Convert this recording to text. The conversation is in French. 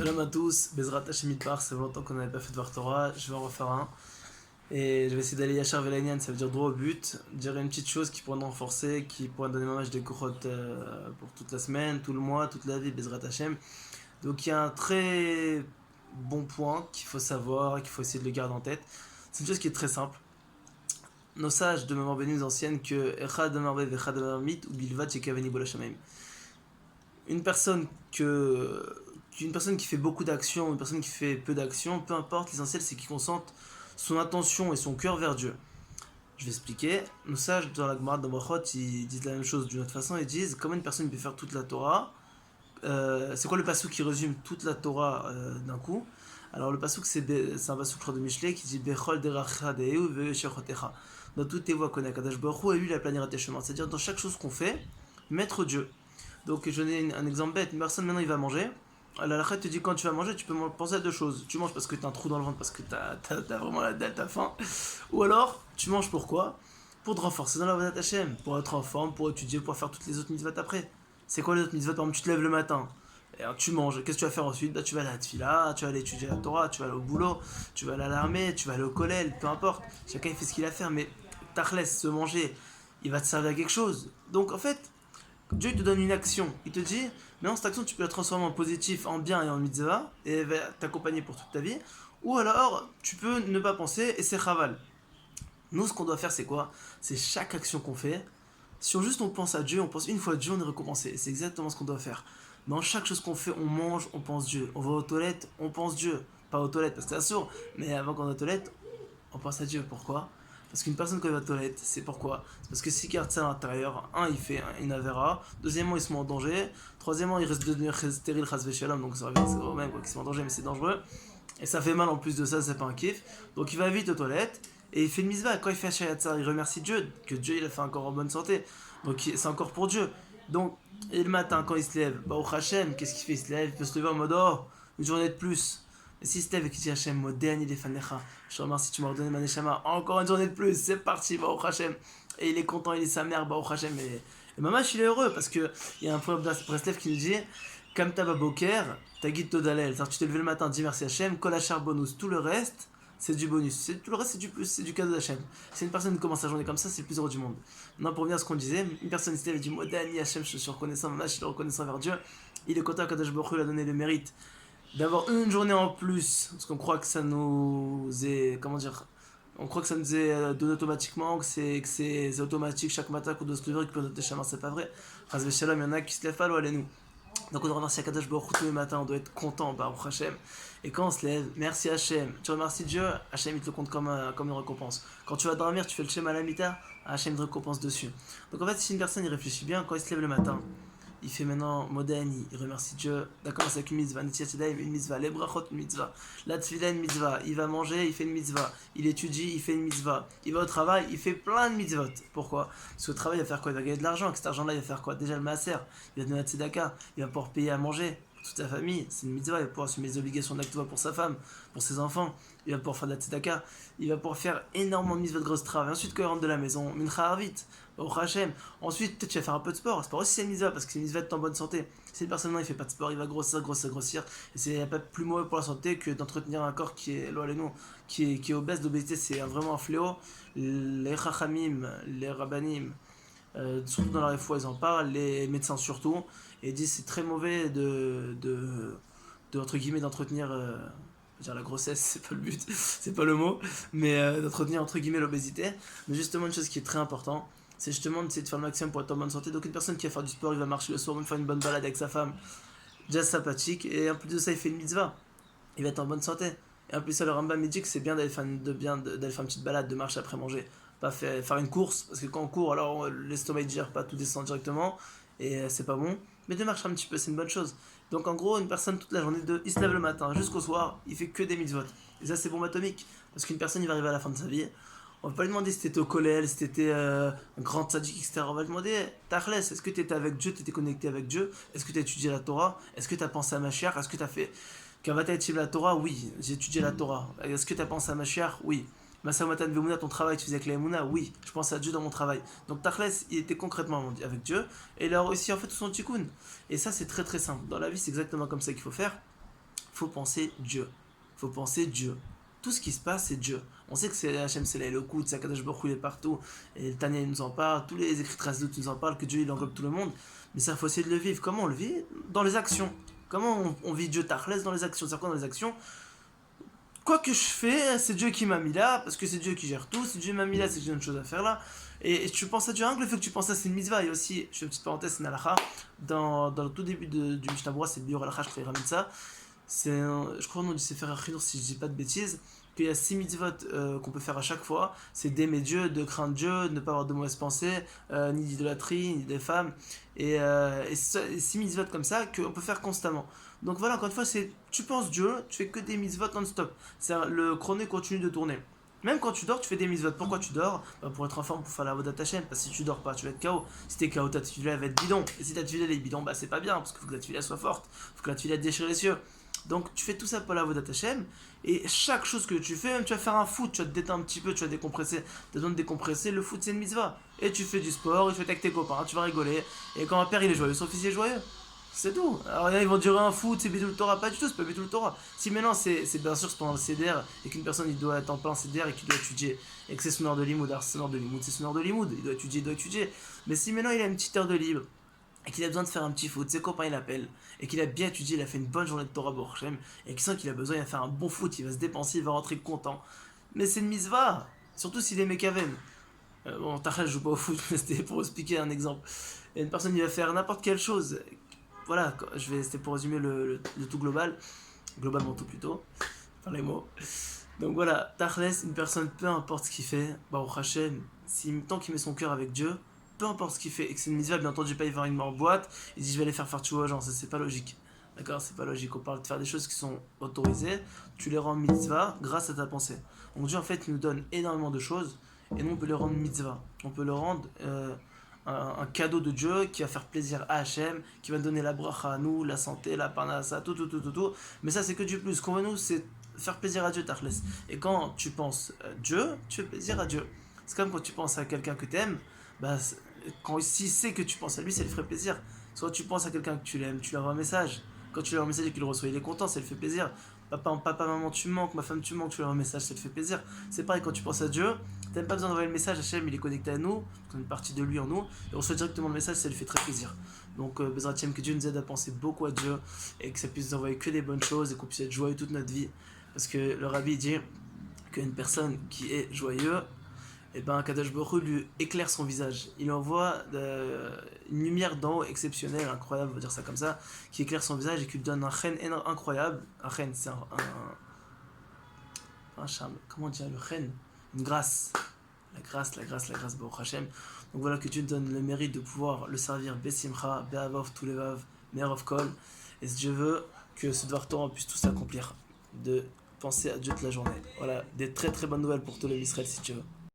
Shalom à tous, Bezrat Hashem Idbar, ça fait longtemps qu'on n'avait pas fait de Dvar Torah, je vais en refaire un. Et je vais essayer d'aller Yachar Velanyan, ça veut dire droit au but, dire une petite chose qui pourrait nous renforcer, qui pourrait donner mamage des kochot pour toute la semaine, tout le mois, toute la vie, Bezrat Hashem. Donc il y a un très bon point qu'il faut savoir et qu'il faut essayer de le garder en tête. C'est une chose qui est très simple. Nos sages de mémoire bénie nous enseignent que Echad Amarve Vechad Amarmit ou Bilvat Shekaveni Bolashamaim. Une personne qu'une personne qui fait beaucoup d'actions, une personne qui fait peu d'actions, peu importe, l'essentiel c'est qu'il concentre son attention et son cœur vers Dieu. Je vais expliquer. Nos sages dans la Gemara de Brachot, ils disent la même chose d'une autre façon. Ils disent comment une personne peut faire toute la Torah. C'est quoi le passouk qui résume toute la Torah d'un coup? Alors le passouk c'est un passouk je crois de Michelet qui dit Bechol deracha dehu ve'eshechotecha. Dans toutes tes voies connaît Kadosh Baruch Hu et lui il a plané tes chemins. C'est-à-dire dans chaque chose qu'on fait, mettre Dieu. Donc je donne un exemple bête. Une personne maintenant il va manger. La halakha te dit quand tu vas manger, tu peux penser à deux choses. Tu manges parce que tu as un trou dans le ventre, parce que t'as vraiment la dalle, t'as faim. Ou alors, tu manges pourquoi? Pour te renforcer dans la voie d'Hachem, pour être en forme, pour étudier, pour faire toutes les autres mitzvot après. C'est quoi les autres mitzvot? Par exemple, tu te lèves le matin, et alors, tu manges. Qu'est-ce que tu vas faire ensuite? Bah, tu vas aller à la tfila, tu vas aller étudier la Torah, tu vas aller au boulot, tu vas aller à l'armée, tu vas aller au kollel, peu importe. Chacun il fait ce qu'il a à faire, mais tachles, se manger, il va te servir à quelque chose. Donc en fait, Dieu il te donne une action, il te dit, maintenant cette action tu peux la transformer en positif, en bien et en mitzvah, et elle va t'accompagner pour toute ta vie, ou alors tu peux ne pas penser et c'est chaval. Nous ce qu'on doit faire c'est quoi? C'est chaque action qu'on fait, si on juste on pense à Dieu, on pense une fois à Dieu, on est récompensé, c'est exactement ce qu'on doit faire. Dans chaque chose qu'on fait, on mange, on pense Dieu, on va aux toilettes, on pense Dieu, pas aux toilettes parce que c'est sourd, mais avant qu'on aille aux toilettes, on pense à Dieu, pourquoi? Parce qu'une personne quand elle va aux toilettes, c'est pourquoi? C'est parce que s'il garde ça à l'intérieur, un, il fait une avera, deuxièmement, il se met en danger, troisièmement, il risque de devenir stérile, chas shalom, donc ça revient au même, quoi, qu'il se met en danger, mais c'est dangereux, et ça fait mal en plus de ça, c'est pas un kiff, donc il va vite aux toilettes, et il fait une misva, quand il fait Hachayatzar, il remercie Dieu, que Dieu il a fait encore en bonne santé, donc c'est encore pour Dieu. Donc, et le matin, quand il se lève, bah au Hachem, qu'est-ce qu'il fait? Il se lève, il peut se lever en mode, oh, une journée de plus. Et s'il se lève et qu'il dit Hachem, moderne, il est fanecha. Je te remercie, tu m'as redonné ma neshama. Encore une journée de plus, c'est parti, bah au Hachem. Et il est content, il est sa mère, bah au Hachem. Et Mamash, il est heureux parce qu'il y a un proverbe d'Aspreslev qui nous dit Kam taba boker, tagit todalel. C'est-à-dire, tu t'es levé le matin, dis merci Hachem, kol hachar bonus. Tout le reste, c'est du bonus. Tout le reste, c'est du plus, c'est du cadeau d'Hachem. Si une personne commence sa journée comme ça, c'est le plus heureux du monde. Maintenant, pour revenir à ce qu'on disait, une personne se lève et dit moderne, Hachem, je suis reconnaissant, Mamash, il est reconnaissant vers Dieu. Il est content qu'Akadosh Baruch Hu lui a donné le mérite d'avoir une journée en plus, parce qu'on croit que ça nous est, comment dire, on croit que ça nous est donné automatiquement, que c'est automatique chaque matin qu'on doit se lever, que peut notre chemin, c'est pas vrai. Chas Shalom, il y en a qui se lèvent pas, allez nous. Donc on doit remercier Akadosh Baruch Hu tous les matins, on doit être content, Baruch Hashem. Et quand on se lève, merci Hashem. Tu remercies Dieu, Hashem il te le compte comme une récompense. Quand tu vas dormir, tu fais le Shem à la mita, Hashem te récompense dessus. Donc en fait, si une personne y réfléchit bien, quand il se lève le matin, il fait maintenant moderne, il remercie Dieu. D'accord, c'est avec une mitzvah. Netiat Yadayim, une mitzvah. Les brachot, une mitzvah. La tefila, une mitzvah. Il va manger, il fait une mitzvah. Il étudie, il fait une mitzvah. Il va au travail, il fait plein de mitzvot. Pourquoi? Parce qu'au travail, il va faire quoi? Il va gagner de l'argent. Avec cet argent-là, il va faire quoi? Déjà le maaser. Il va donner la tzedaka. Il va pouvoir payer à manger pour toute sa famille. C'est une mitzvah. Il va pouvoir assumer les obligations d'activa pour sa femme, pour ses enfants. Il va pouvoir faire de la tzedaka. Il va pouvoir faire énormément de mitzvot de grosse travail. Ensuite, quand il rentre de la maison, mincha arvit. Au Hachem. Ensuite, peut-être tu vas faire un peu de sport. Le sport aussi, c'est une mitzvah parce que c'est une mitzvah d'être en bonne santé. Si une personne il fait pas de sport, il va grossir. Et c'est pas plus mauvais pour la santé que d'entretenir un corps qui est, nous, qui est obèse. L'obésité, c'est vraiment un fléau. Les chachamim, les rabbanim, surtout dans la réfoua, ils en parlent. Les médecins surtout. Et ils disent c'est très mauvais entre guillemets, d'entretenir. Dire la grossesse, c'est pas le but, c'est pas le mot, mais d'entretenir entre guillemets l'obésité. Mais justement, une chose qui est très importante, c'est justement d'essayer de faire le maximum pour être en bonne santé. Donc une personne qui va faire du sport, il va marcher le soir, même faire une bonne balade avec sa femme, déjà sympathique, et en plus de ça il fait une mitzvah, il va être en bonne santé. Et en plus ça le Rambam il dit que c'est bien d'aller faire d'aller faire une petite balade, de marcher après manger, pas faire une course, parce que quand on court alors l'estomac il digère pas, tout descend directement, et c'est pas bon, mais de marcher un petit peu c'est une bonne chose. Donc en gros une personne toute la journée, il se lève le matin jusqu'au soir, il fait que des mitzvot, et ça c'est bombe atomique, parce qu'une personne il va arriver à la fin de sa vie. On va pas lui demander si t'étais au kollel, si t'étais un grand tzaddik, etc. On va lui demander, Tachles, est-ce que t'étais avec Dieu, t'étais connecté avec Dieu? Est-ce que t'as étudié la Torah? Est-ce que t'as pensé à Mashiach? Est-ce que t'as fait Kavata étudié la Torah? Oui, j'ai étudié la Torah. Est-ce que t'as pensé à Mashiach? Oui. Masamatan Vemuna, ton travail, tu faisais avec la Emouna? Oui, je pense à Dieu dans mon travail. Donc Tachles, il était concrètement avec Dieu, et il a réussi en fait tout son tikkun. Et ça, c'est très très simple. Dans la vie, c'est exactement comme ça qu'il faut faire. Il faut penser Dieu. Faut penser Dieu. Tout ce qui se passe, c'est Dieu. On sait que c'est Hachem, c'est l'Elokout, c'est Akadosh Baruch Hu, il est partout. Et le Tanya nous en parle, tous les écrits Trasdout nous en parlent, que Dieu il englobe tout le monde. Mais ça, il faut essayer de le vivre. Comment on le vit? Dans les actions. Comment on vit Dieu Tachlès dans les actions? C'est quoi dans les actions? Quoi que je fais, c'est Dieu qui m'a mis là, parce que c'est Dieu qui gère tout. Si Dieu m'a mis là, c'est que j'ai une chose à faire là. Et tu penses à Dieu, rien que le fait que tu penses à c'est une mitzvah. Et aussi, je fais une petite parenthèse, c'est une halakha. Dans le tout début du Mishnah Berurah, c'est le Biur halakha, je crois qu'il ramène ça. Je crois au nom du Sefer HaChinuch, si je dis pas de bêtises, qu'il y a 6 mitzvot qu'on peut faire à chaque fois. C'est d'aimer Dieu, de craindre Dieu, de ne pas avoir de mauvaises pensées, ni d'idolâtrie, ni des femmes. Et 6 mitzvot comme ça qu'on peut faire constamment. Donc voilà, encore une fois, c'est tu penses Dieu, tu fais que des mitzvot non-stop. Le chrono continue de tourner. Même quand tu dors, tu fais des mitzvot. Pourquoi tu dors? Pour être en forme, pour faire la vodat Hashem. Parce que si tu dors pas, tu vas être KO. Si t'es KO, ta tefila va être bidon. Et si ta tefila est bidon, c'est pas bien. Parce qu'il faut que la tefila soit forte. Il faut que la tefila déchire les cieux. Donc tu fais tout ça pour la vodat Hashem. Et chaque chose que tu fais, même tu vas faire un foot, tu vas te détendre un petit peu, tu vas décompresser. Tu as besoin de décompresser. Le foot, c'est une mitzvah. Et tu fais du sport, et tu fais avec tes copains, tu vas rigoler. Et quand un père il est joyeux, son fils est joyeux. C'est tout. Alors là, ils vont dire un foot, c'est Bidul Torah. Pas du tout, c'est pas Bidul Torah. Si maintenant c'est bien sûr c'est pendant le CDR et qu'une personne il doit être en plein CDR et qu'il doit étudier et que c'est son heure de limoud, alors c'est son heure de limoud, c'est son heure de limoud, il doit étudier, il doit étudier. Mais si maintenant il a une petite heure de libre et qu'il a besoin de faire un petit foot, ses copains il appelle et qu'il a bien étudié, il a fait une bonne journée de Torah Borchem et qu'il sent qu'il a besoin de faire un bon foot, il va se dépenser, il va rentrer content. Mais c'est une mitzvah, surtout s'il est Mekaven. Bon, Tachel je joue pas au foot, mais c'était pour expliquer un exemple. Et une personne il va faire n'importe quelle chose. Voilà, c'était pour résumer le tout global, globalement tout plutôt, par les mots. Donc voilà, Tachles, une personne, peu importe ce qu'il fait, Baruch Hashem, tant qu'il met son cœur avec Dieu, peu importe ce qu'il fait, et que c'est une mitzvah, bien entendu, pas il va en boîte, il dit je vais aller faire tchouva aux gens, ça c'est pas logique. D'accord, c'est pas logique, on parle de faire des choses qui sont autorisées, tu les rends mitzvah grâce à ta pensée. Donc Dieu en fait nous donne énormément de choses, et nous on peut les rendre mitzvah, on peut le rendre un cadeau de Dieu qui va faire plaisir à Hachem, qui va donner la bracha à nous, la santé, la parnassa, tout. Mais ça, c'est que du plus. Ce qu'on veut, nous, c'est faire plaisir à Dieu, Tachles. Et quand tu penses Dieu, tu fais plaisir à Dieu. C'est comme quand tu penses à quelqu'un que tu aimes, s'il sait que tu penses à lui, ça lui ferait plaisir. Soit tu penses à quelqu'un que tu l'aimes, tu lui envoies un message. Quand tu lui envoies un message et qu'il le reçoit, il est content, ça lui fait plaisir. Papa, maman, tu me manques, ma femme, tu me manques, tu lui envoies un message, ça te fait plaisir. C'est pareil quand tu penses à Dieu, t'as même pas besoin d'envoyer le message, Hachem il est connecté à nous, on est une partie de lui en nous, et on reçoit directement le message, ça lui fait très plaisir. Donc, Bezrat Hashem, que Dieu nous aide à penser beaucoup à Dieu, et que ça puisse nous envoyer que des bonnes choses, et qu'on puisse être joyeux toute notre vie. Parce que le Rabbi dit qu'une personne qui est joyeuse, et ben Kadosh Baruch Hu lui éclaire son visage. Il envoie une lumière d'en haut exceptionnelle, incroyable, on va dire ça comme ça, qui éclaire son visage et qui lui donne un chen incroyable. Un chen, c'est un charme. Comment dire le chen? Une grâce. La grâce, Baruch Hashem. Donc voilà que Dieu donne le mérite de pouvoir le servir Besimcha, Be'avav, Tulevav, Merov Kol. Et si Dieu veut que ce Dvar Torah puisse tout s'accomplir, de penser à Dieu toute la journée. Voilà, des très très bonnes nouvelles pour tous les Israël si tu veux.